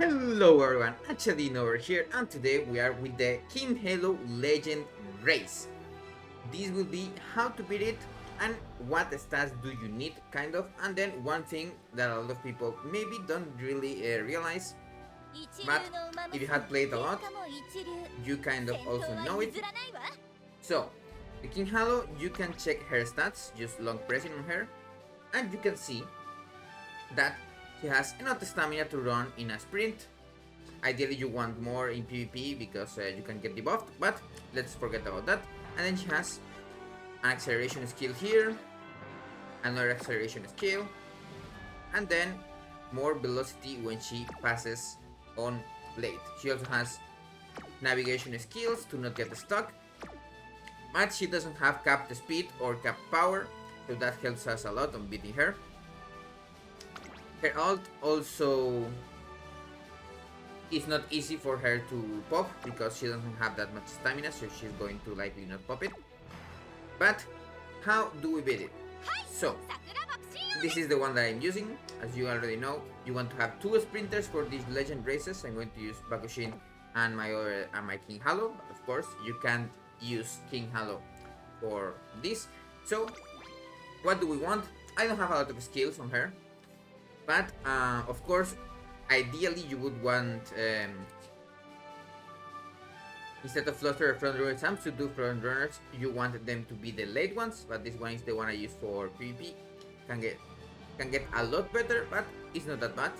Hello everyone, Achadin over here, and today we are with the King Halo Legend race. This will be how to beat it and what stats do you need, kind of, and then one thing that a lot of people maybe don't really realize, but if you had played a lot, you kind of also know it. So, the King Halo, you can check her stats, just long pressing on her, and you can see that she has enough stamina to run in a sprint. Ideally you want more in PvP because you can get debuffed, but let's forget about that. And then she has an acceleration skill here, another acceleration skill, and then more velocity when she passes on blade. She also has navigation skills to not get stuck, but she doesn't have capped speed or capped power, so that helps us a lot on beating her. Her ult also it's not easy for her to pop because she doesn't have that much stamina, so she's going to likely not pop it. But how do we beat it? So, this is the one that I'm using. As you already know, you want to have two sprinters for these legend races. I'm going to use Bakushin and my King Halo. Of course, you can't use King Halo for this. So, what do we want? I don't have a lot of skills on her, but of course, ideally you would want instead of fluster front runners and to do front runners, you want them to be the late ones, but this one is the one I use for PvP. Can get a lot better, but it's not that bad.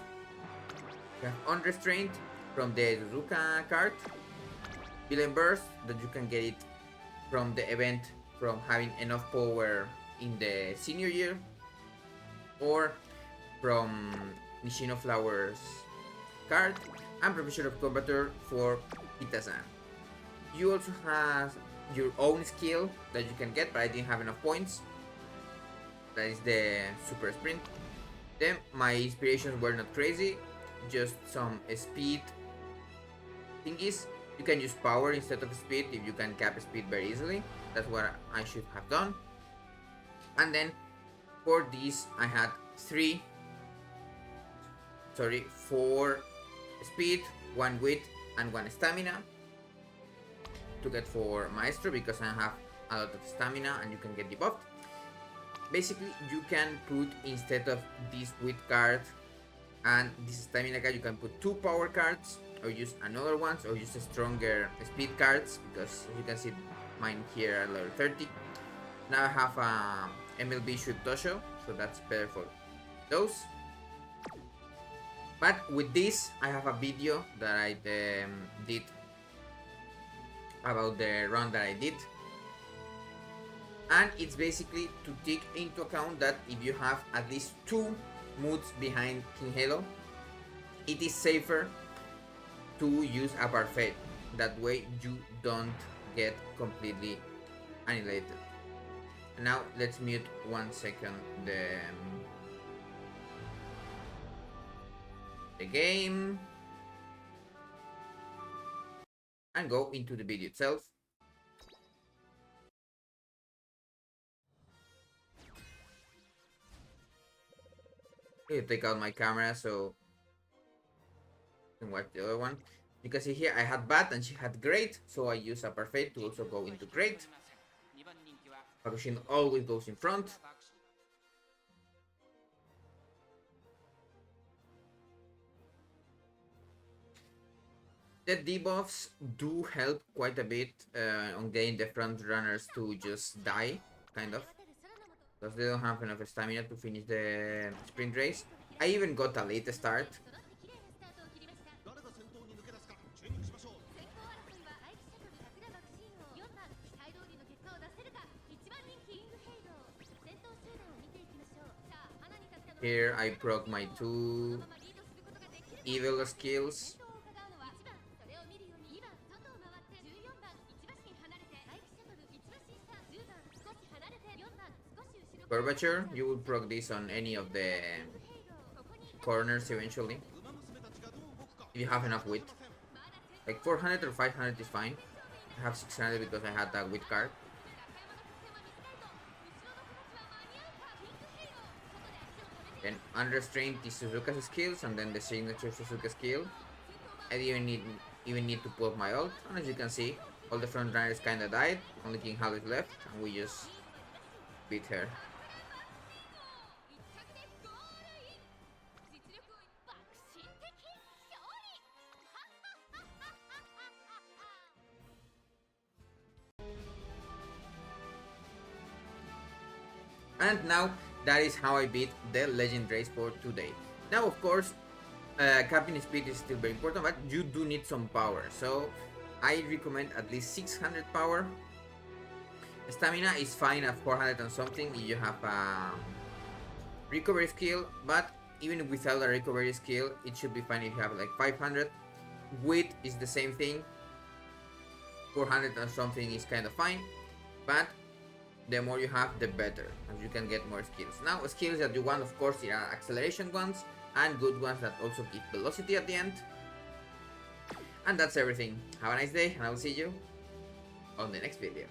You have Unrestrained from the Suzuka card, Villain Burst that you can get it from the event from having enough power in the senior year, or from Nishino Flowers card, and Professor of Combator for Itasan. You also have your own skill that you can get, but I didn't have enough points. That is the Super Sprint. Then my inspirations were not crazy, just some speed thingies. You can use power instead of speed if you can cap speed very easily. That's what I should have done. And then for this I had four speed, one wit, and one stamina to get for Maestro because I have a lot of stamina and you can get debuffed. Basically, you can put instead of this wit card and this stamina card, you can put two power cards or use another ones or use stronger speed cards because as you can see mine here are level 30. Now I have a MLB Shoot Tosho, so that's better for those. But with this, I have a video that I did about the run that I did. And it's basically to take into account that if you have at least two moods behind King Halo, it is safer to use a parfait. That way you don't get completely annihilated. And now let's mute 1 second the game and go into the video itself. Okay, take out my camera so I can watch the other one. You can see here I had bad and she had great, so I use a parfait to also go into great. Hakushin always goes in front. The debuffs do help quite a bit on getting the front runners to just die, kind of. Because they don't have enough stamina to finish the sprint race. I even got a late start. Here I proc my two evil skills. Curvature, you will proc this on any of the corners eventually. If you have enough wit. Like 400 or 500 is fine. I have 600 because I had that wit card. Then unrestrained is Suzuka's skills and then the signature Suzuka skill. I didn't even need to put my ult, and as you can see, all the front runners kinda died, only King Halo is left, and we just beat her. And now that is how I beat the legend race for today. Now of course, capping speed is still very important, but you do need some power. So I recommend at least 600 power. Stamina is fine at 400 and something if you have a recovery skill, but even without a recovery skill, it should be fine if you have like 500. Wit is the same thing. 400 and something is kind of fine, but the more you have, the better, as you can get more skills. Now, skills that you want, of course, there are acceleration ones and good ones that also give velocity at the end. And that's everything. Have a nice day, and I will see you on the next video.